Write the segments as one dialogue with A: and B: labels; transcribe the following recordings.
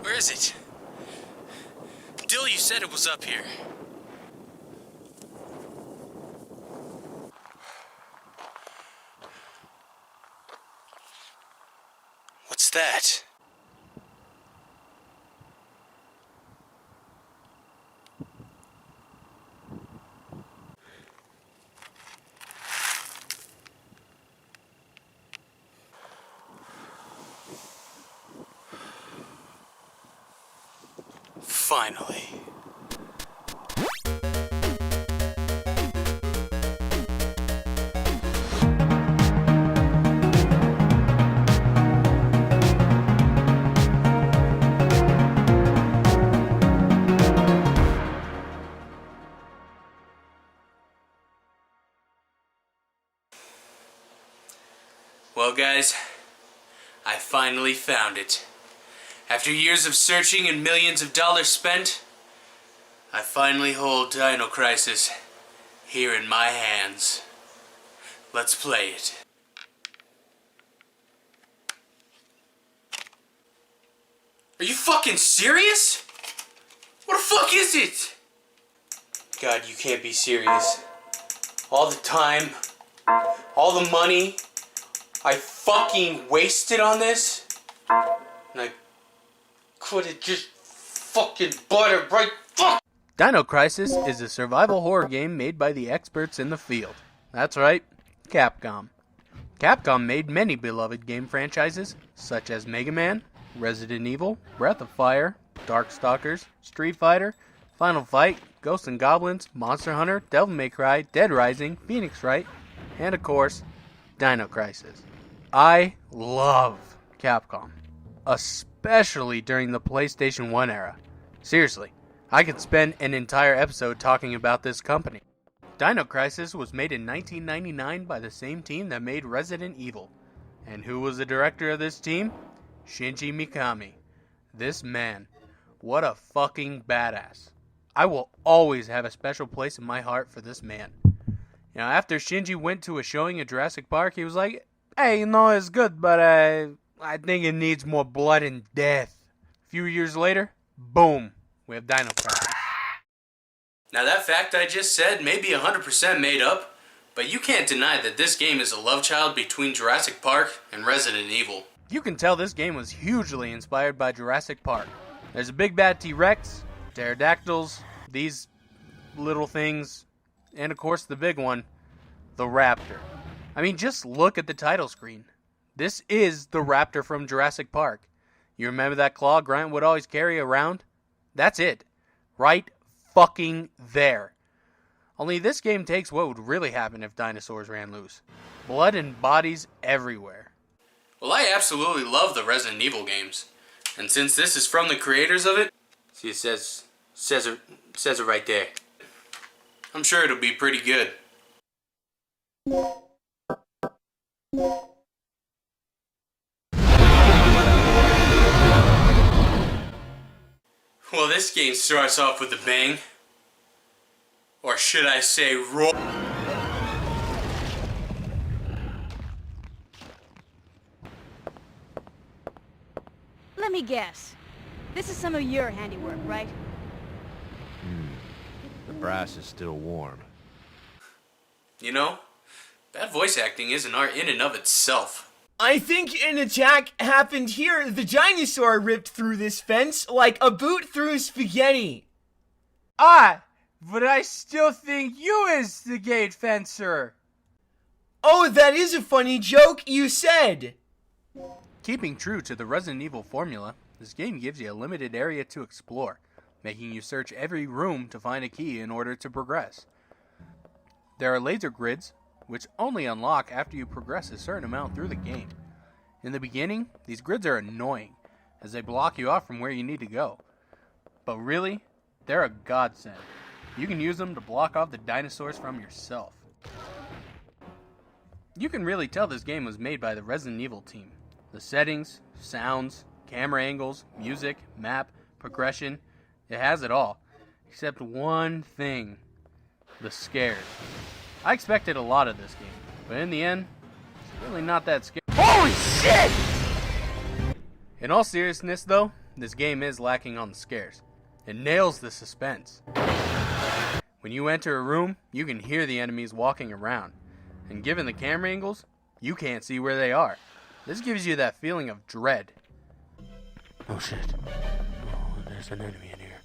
A: Where is it? Dill, you said it was up here. What's that? Finally. Well, guys, I finally found it. After years of searching and millions of dollars spent, I finally hold Dino Crisis here in my hands. Let's play it. Are you fucking serious? What the fuck is it? God, you can't be serious. All the time, all the money I fucking wasted on this, and I could have just fucking bought it right fuck.
B: Dino Crisis is a survival horror game made by the experts in the field. That's right, Capcom. Capcom made many beloved game franchises, such as Mega Man, Resident Evil, Breath of Fire, Darkstalkers, Street Fighter, Final Fight, Ghosts and Goblins, Monster Hunter, Devil May Cry, Dead Rising, Phoenix Wright, and of course, Dino Crisis. I love Capcom, especially during the PlayStation 1 era. Seriously, I could spend an entire episode talking about this company. Dino Crisis was made in 1999 by the same team that made Resident Evil. And who was the director of this team? Shinji Mikami. This man, what a fucking badass. I will always have a special place in my heart for this man. You know, after Shinji went to a showing at Jurassic Park, he was like, hey, it's good, but I think it needs more blood and death. A few years later, boom, we have Dino Crisis.
A: Now that fact I just said may be 100% made up, but you can't deny that this game is a love child between Jurassic Park and Resident Evil.
B: You can tell this game was hugely inspired by Jurassic Park. There's a big bad T-Rex, pterodactyls, these little things, and of course the big one, the raptor. I mean, just look at the title screen. This is the raptor from Jurassic Park. You remember that claw Grant would always carry around? That's it. Right fucking there. Only this game takes what would really happen if dinosaurs ran loose. Blood and bodies everywhere.
A: Well, I absolutely love the Resident Evil games. And since this is from the creators of it, see, it says it right there. I'm sure it'll be pretty good. Well, this game starts off with a bang. Or should I say roar?
C: Let me guess. This is some of your handiwork, right?
D: The brass is still warm.
A: You know, bad voice acting is an art in and of itself.
E: I think an attack happened here. The dinosaur ripped through this fence like a boot through spaghetti.
B: But I still think you instigate, Fencer.
E: Oh, that is a funny joke you said.
B: Keeping true to the Resident Evil formula, this game gives you a limited area to explore, making you search every room to find a key in order to progress. There are laser grids, which only unlock after you progress a certain amount through the game. In the beginning, these grids are annoying, as they block you off from where you need to go. But really, they're a godsend. You can use them to block off the dinosaurs from yourself. You can really tell this game was made by the Resident Evil team. The settings, sounds, camera angles, music, map, progression, it has it all. Except one thing. The scares. I expected a lot of this game, but in the end, it's really not that scary.
E: Holy shit!
B: In all seriousness though, this game is lacking on the scares. It nails the suspense. When you enter a room, you can hear the enemies walking around, and given the camera angles, you can't see where they are. This gives you that feeling of dread. Oh shit. Oh, there's an enemy in here.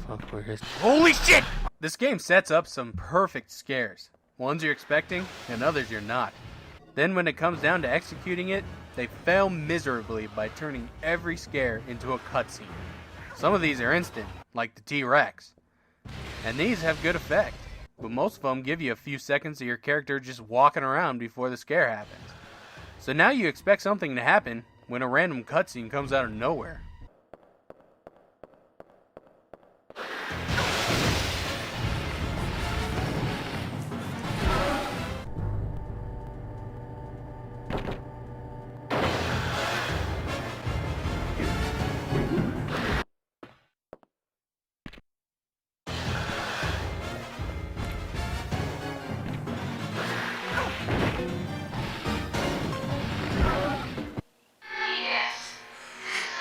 B: Fuck, where is... Holy shit! This game sets up some perfect scares. Ones you're expecting, and others you're not. Then when it comes down to executing it, they fail miserably by turning every scare into a cutscene. Some of these are instant, like the T-Rex. And these have good effect, but most of them give you a few seconds of your character just walking around before the scare happens. So now you expect something to happen when a random cutscene comes out of nowhere.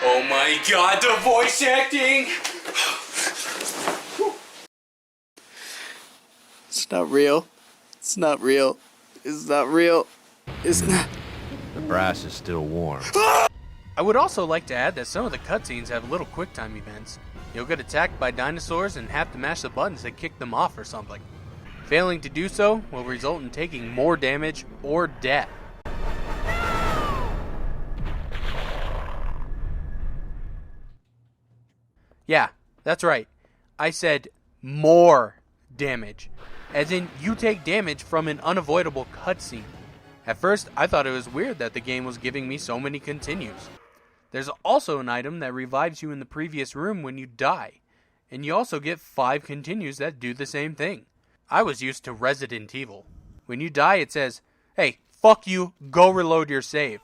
A: Oh my god, the voice acting!
F: It's not real. It's not real. It's not real. It's not.
D: The brass is still warm.
B: I would also like to add that some of the cutscenes have little QuickTime events. You'll get attacked by dinosaurs and have to mash the buttons to kick them off or something. Failing to do so will result in taking more damage or death. Yeah, that's right. I said more damage. As in, you take damage from an unavoidable cutscene. At first, I thought it was weird that the game was giving me so many continues. There's also an item that revives you in the previous room when you die. And you also get 5 continues that do the same thing. I was used to Resident Evil. When you die, it says, hey, fuck you, go reload your save.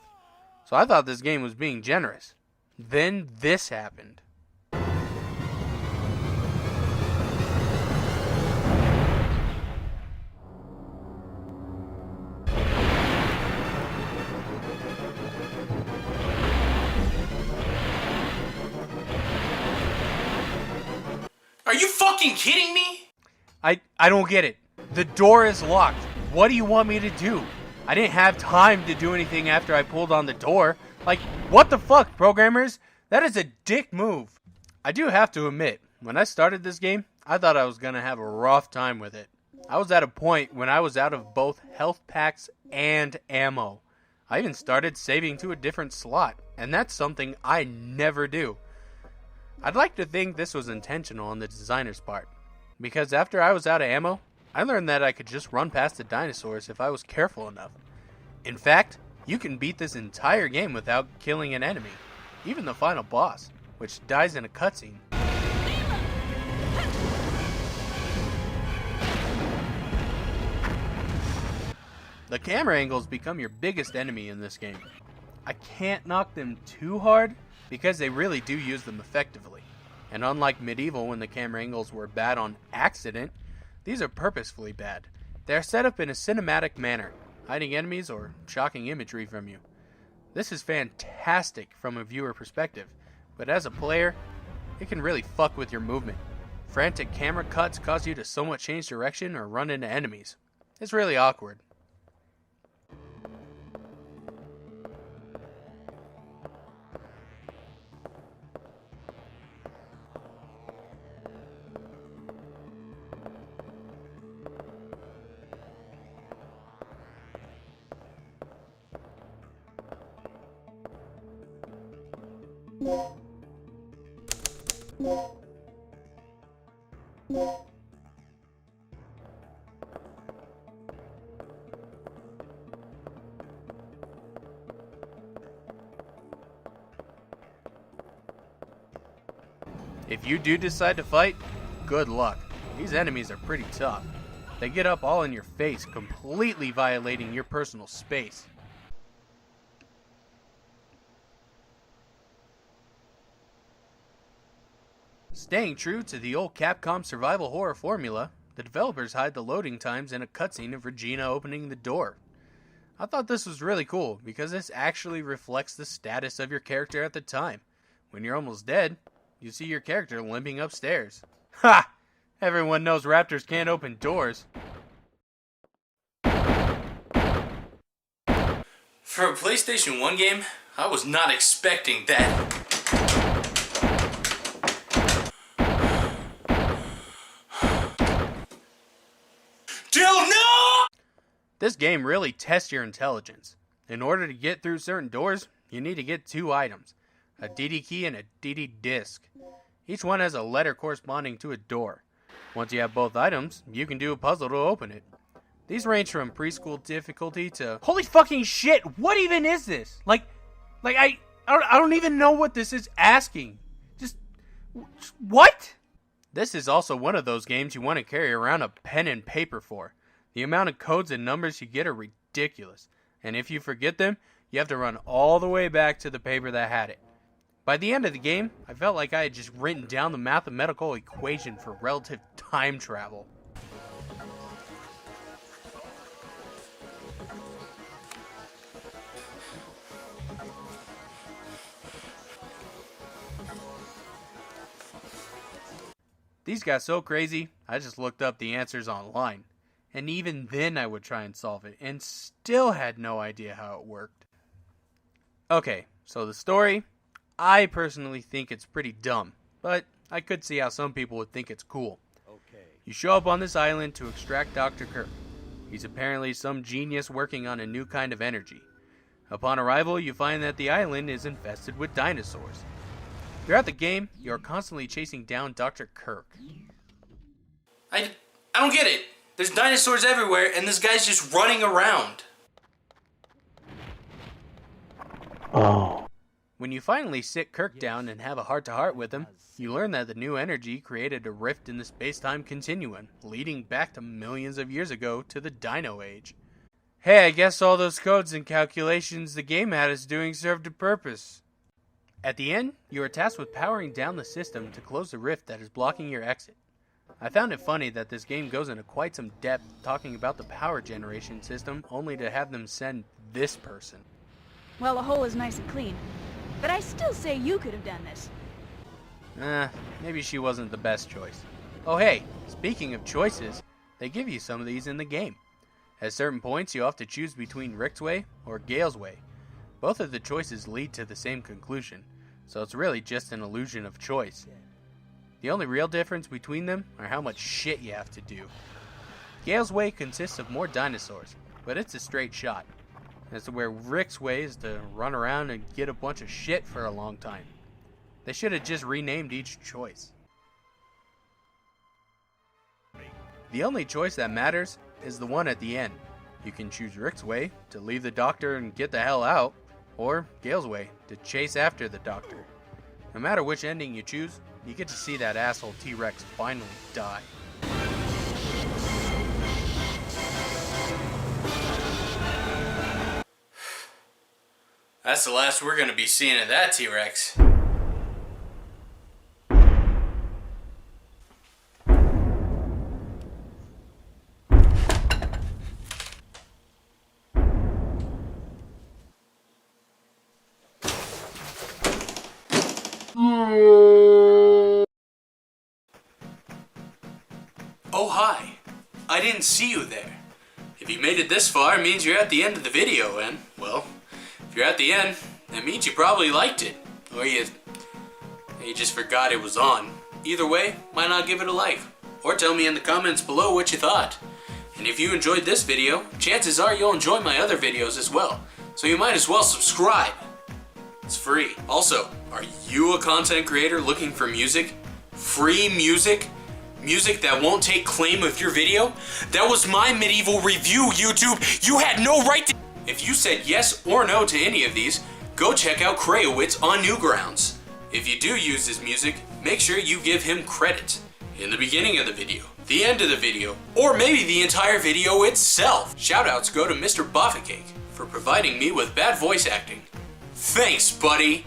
B: So I thought this game was being generous. Then this happened.
A: Are you fucking kidding me?
B: I don't get it. The door is locked. What do you want me to do? I didn't have time to do anything after I pulled on the door. Like, what the fuck, programmers? That is a dick move. I do have to admit, when I started this game, I thought I was gonna have a rough time with it. I was at a point when I was out of both health packs and ammo. I even started saving to a different slot, and that's something I never do. I'd like to think this was intentional on the designer's part, because after I was out of ammo, I learned that I could just run past the dinosaurs if I was careful enough. In fact, you can beat this entire game without killing an enemy, even the final boss, which dies in a cutscene. The camera angles become your biggest enemy in this game. I can't knock them too hard, because they really do use them effectively. And unlike Medieval when the camera angles were bad on accident, these are purposefully bad. They are set up in a cinematic manner, hiding enemies or shocking imagery from you. This is fantastic from a viewer perspective, but as a player, it can really fuck with your movement. Frantic camera cuts cause you to somewhat change direction or run into enemies. It's really awkward. If you do decide to fight, good luck. These enemies are pretty tough. They get up all in your face, completely violating your personal space. Staying true to the old Capcom survival horror formula, the developers hide the loading times in a cutscene of Regina opening the door. I thought this was really cool because this actually reflects the status of your character at the time. When you're almost dead, you see your character limping upstairs. Ha! Everyone knows raptors can't open doors.
A: For a PlayStation 1 game, I was not expecting that. Dude, no!
B: This game really tests your intelligence. In order to get through certain doors, you need to get 2 items, a DD key and a DD disc. Each one has a letter corresponding to a door. Once you have both items, you can do a puzzle to open it. These range from preschool difficulty to... Holy fucking shit, what even is this? I don't even know what this is asking. Just... what? This is also one of those games you want to carry around a pen and paper for. The amount of codes and numbers you get are ridiculous. And if you forget them, you have to run all the way back to the paper that had it. By the end of the game, I felt like I had just written down the mathematical equation for relative time travel. These got so crazy, I just looked up the answers online. And even then I would try and solve it, and still had no idea how it worked. Okay, so the story, I personally think it's pretty dumb, but I could see how some people would think it's cool. You show up on this island to extract Dr. Kirk. He's apparently some genius working on a new kind of energy. Upon arrival, you find that the island is infested with dinosaurs. Throughout the game, you are constantly chasing down Dr. Kirk.
A: I don't get it. There's dinosaurs everywhere, and this guy's just running around.
B: When you finally sit Kirk down and have a heart-to-heart with him, you learn that the new energy created a rift in the space-time continuum, leading back to millions of years ago to the Dino Age. Hey, I guess all those codes and calculations the game had us doing served a purpose. At the end, you are tasked with powering down the system to close the rift that is blocking your exit. I found it funny that this game goes into quite some depth talking about the power generation system, only to have them send this person.
C: Well, the hole is nice and clean. But I still say you could have done this.
B: Maybe she wasn't the best choice. Oh hey, speaking of choices, they give you some of these in the game. At certain points, you have to choose between Rick's Way or Gale's Way. Both of the choices lead to the same conclusion, so it's really just an illusion of choice. The only real difference between them are how much shit you have to do. Gale's Way consists of more dinosaurs, but it's a straight shot. As to where Rick's Way is to run around and get a bunch of shit for a long time. They should have just renamed each choice. The only choice that matters is the one at the end. You can choose Rick's Way to leave the doctor and get the hell out, or Gale's Way to chase after the doctor. No matter which ending you choose, you get to see that asshole T-Rex finally die.
A: That's the last we're gonna be seeing of that T-Rex. Oh hi, I didn't see you there. If you made it this far, it means you're at the end of the video, and, well, if you're at the end, that means you probably liked it. Or you just forgot it was on. Either way, why not give it a like? Or tell me in the comments below what you thought. And if you enjoyed this video, chances are you'll enjoy my other videos as well. So you might as well subscribe. It's free. Also, are you a content creator looking for music? Free music? Music that won't take claim of your video? That was my medieval review, YouTube. You had no right to... If you said yes or no to any of these, go check out Krayowitz on Newgrounds. If you do use his music, make sure you give him credit. In the beginning of the video, the end of the video, or maybe the entire video itself. Shoutouts go to Mr. Boffacake for providing me with bad voice acting. Thanks, buddy!